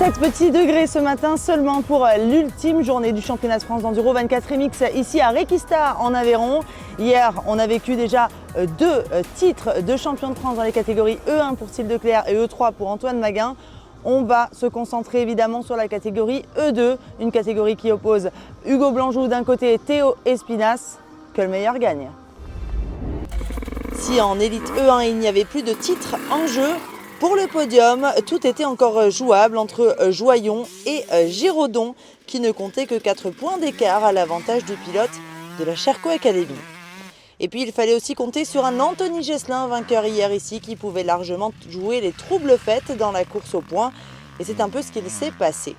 7 petits degrés ce matin seulement pour l'ultime journée du championnat de France d'enduro 24 MX ici à Requista en Aveyron. Hier, on a vécu déjà 2 titres de champion de France dans les catégories E1 pour Thiel Declercq et E3 pour Antoine Maguin. On va se concentrer évidemment sur la catégorie E2, une catégorie qui oppose Hugo Blanjou d'un côté et Théo Espinas. Que le meilleur gagne. Si en élite E1 il n'y avait plus de titres en jeu, pour le podium, tout était encore jouable entre Joyon et Giraudon qui ne comptaient que 4 points d'écart à l'avantage du pilote de la Sherco Academy. Et puis il fallait aussi compter sur un Anthony Gesselin, vainqueur hier ici, qui pouvait largement jouer les troubles fêtes dans la course au point. Et c'est un peu ce qu'il s'est passé.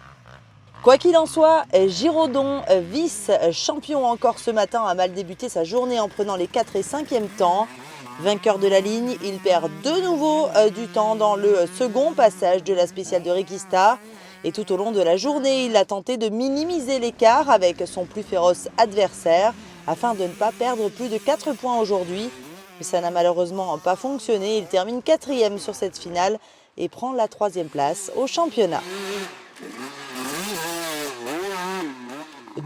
Quoi qu'il en soit, Giraudon, vice-champion encore ce matin, a mal débuté sa journée en prenant les 4 et 5e temps. Vainqueur de la ligne, il perd de nouveau du temps dans le second passage de la spéciale de Requista. Et tout au long de la journée, il a tenté de minimiser l'écart avec son plus féroce adversaire afin de ne pas perdre plus de 4 points aujourd'hui. Mais ça n'a malheureusement pas fonctionné. Il termine 4e sur cette finale et prend la 3e place au championnat.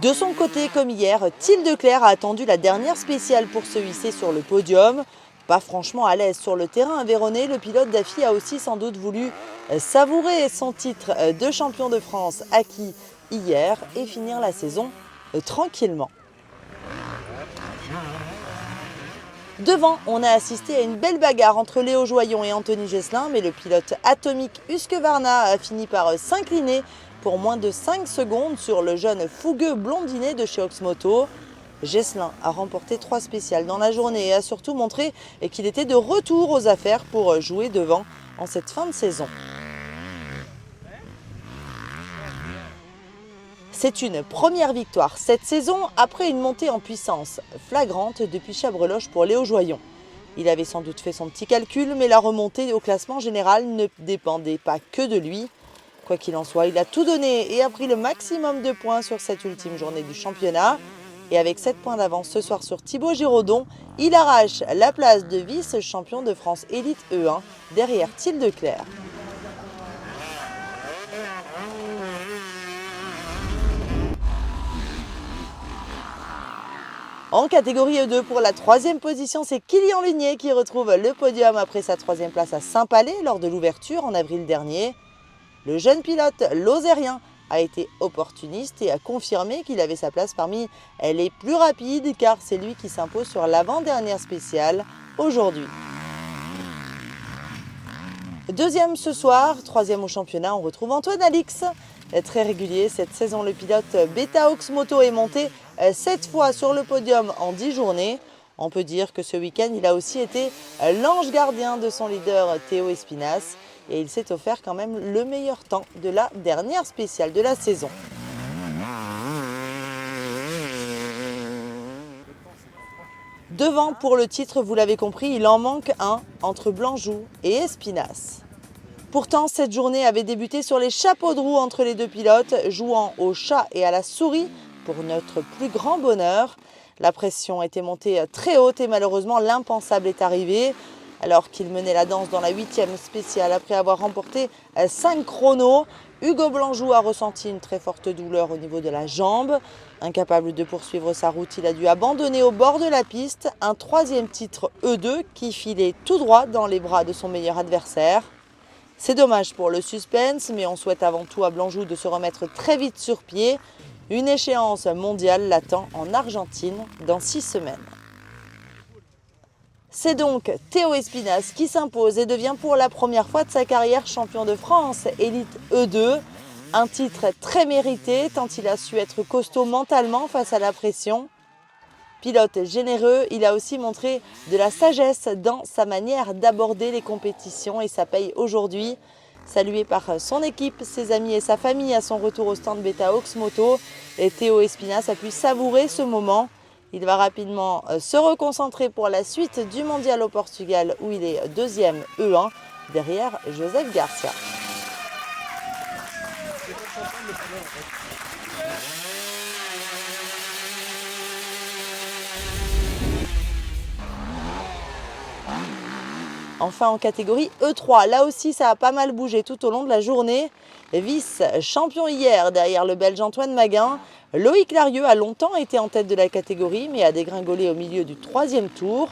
De son côté, comme hier, Thiel Declercq a attendu la dernière spéciale pour se hisser sur le podium. Pas franchement à l'aise sur le terrain aveyronnais, le pilote d'AFI a aussi sans doute voulu savourer son titre de champion de France acquis hier et finir la saison tranquillement. Devant, on a assisté à une belle bagarre entre Léo Joyon et Anthony Gesselin, mais le pilote atomique Husqvarna a fini par s'incliner pour moins de 5 secondes sur le jeune fougueux blondinet de chez Oxmoto. Gesselin a remporté 3 spéciales dans la journée et a surtout montré qu'il était de retour aux affaires pour jouer devant en cette fin de saison. C'est une première victoire cette saison après une montée en puissance flagrante depuis Chabreloche pour Léo Joyon. Il avait sans doute fait son petit calcul, mais la remontée au classement général ne dépendait pas que de lui. Quoi qu'il en soit, il a tout donné et a pris le maximum de points sur cette ultime journée du championnat. Et avec 7 points d'avance ce soir sur Thibaut Giraudon, il arrache la place de vice-champion de France élite E1 derrière Thiel Declercq. En catégorie E2, pour la 3e position, c'est Kilian Lunier qui retrouve le podium après sa 3e place à Saint-Palais lors de l'ouverture en avril dernier. Le jeune pilote lozérien a été opportuniste et a confirmé qu'il avait sa place parmi les plus rapides car c'est lui qui s'impose sur l'avant-dernière spéciale aujourd'hui. 2e ce soir, 3e au championnat, on retrouve Antoine Alix. Très régulier cette saison, le pilote Beta Oxmoto est monté 7 fois sur le podium en 10 journées. On peut dire que ce week-end, il a aussi été l'ange gardien de son leader Théo Espinas. Et il s'est offert quand même le meilleur temps de la dernière spéciale de la saison. Devant, pour le titre, vous l'avez compris, il en manque un entre Blanjou et Espinas. Pourtant, cette journée avait débuté sur les chapeaux de roue entre les deux pilotes, jouant au chat et à la souris pour notre plus grand bonheur. La pression était montée très haute et malheureusement l'impensable est arrivé. Alors qu'il menait la danse dans la 8e spéciale après avoir remporté 5 chronos, Hugo Blanjou a ressenti une très forte douleur au niveau de la jambe. Incapable de poursuivre sa route, il a dû abandonner au bord de la piste un 3e titre E2 qui filait tout droit dans les bras de son meilleur adversaire. C'est dommage pour le suspense, mais on souhaite avant tout à Blanjou de se remettre très vite sur pied. Une échéance mondiale l'attend en Argentine dans 6 semaines. C'est donc Théo Espinas qui s'impose et devient pour la première fois de sa carrière champion de France élite E2. Un titre très mérité tant il a su être costaud mentalement face à la pression. Pilote généreux, il a aussi montré de la sagesse dans sa manière d'aborder les compétitions et ça paye aujourd'hui. Salué par son équipe, ses amis et sa famille à son retour au stand Beta Oxmoto, et Théo Espinas a pu savourer ce moment. Il va rapidement se reconcentrer pour la suite du mondial au Portugal où il est 2e E1 derrière Joseph Garcia. Enfin, en catégorie E3, là aussi, ça a pas mal bougé tout au long de la journée. Vice-champion hier derrière le Belge Antoine Maguin, Loïc Larieux a longtemps été en tête de la catégorie, mais a dégringolé au milieu du 3e tour.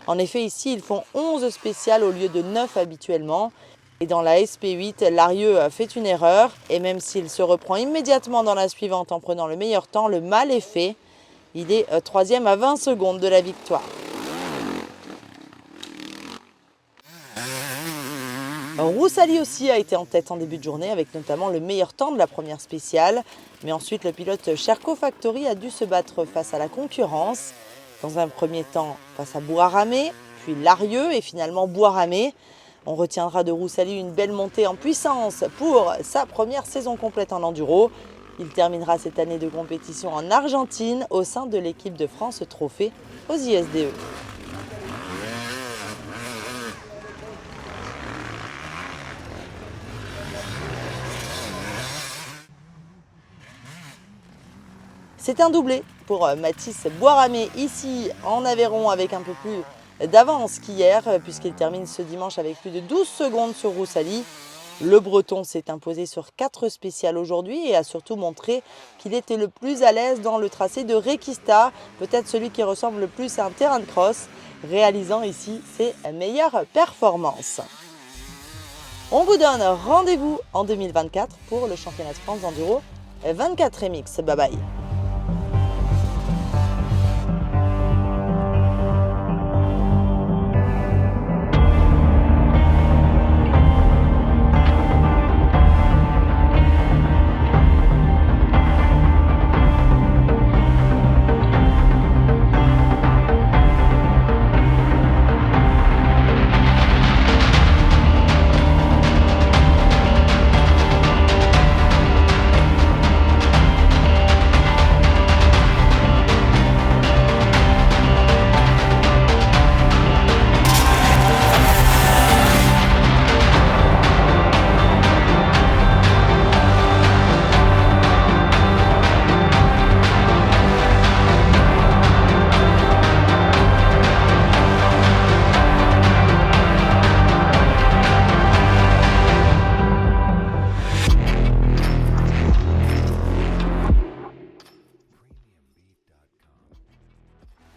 En effet, ici, ils font 11 spéciales au lieu de 9 habituellement. Et dans la SP8, Larieux fait une erreur. Et même s'il se reprend immédiatement dans la suivante en prenant le meilleur temps, le mal est fait. Il est 3e à 20 secondes de la victoire. Roussali aussi a été en tête en début de journée avec notamment le meilleur temps de la première spéciale. Mais ensuite, le pilote Sherco Factory a dû se battre face à la concurrence. Dans un premier temps, face à Bouaramé, puis Larieux et finalement Bouaramé. On retiendra de Roussali une belle montée en puissance pour sa première saison complète en enduro. Il terminera cette année de compétition en Argentine au sein de l'équipe de France Trophée aux ISDE. C'est un doublé pour Mathis Bouaramé ici en Aveyron avec un peu plus d'avance qu'hier puisqu'il termine ce dimanche avec plus de 12 secondes sur Roussali. Le Breton s'est imposé sur 4 spéciales aujourd'hui et a surtout montré qu'il était le plus à l'aise dans le tracé de Requista, peut-être celui qui ressemble le plus à un terrain de cross, réalisant ici ses meilleures performances. On vous donne rendez-vous en 2024 pour le championnat de France d'enduro 24 MX. Bye bye.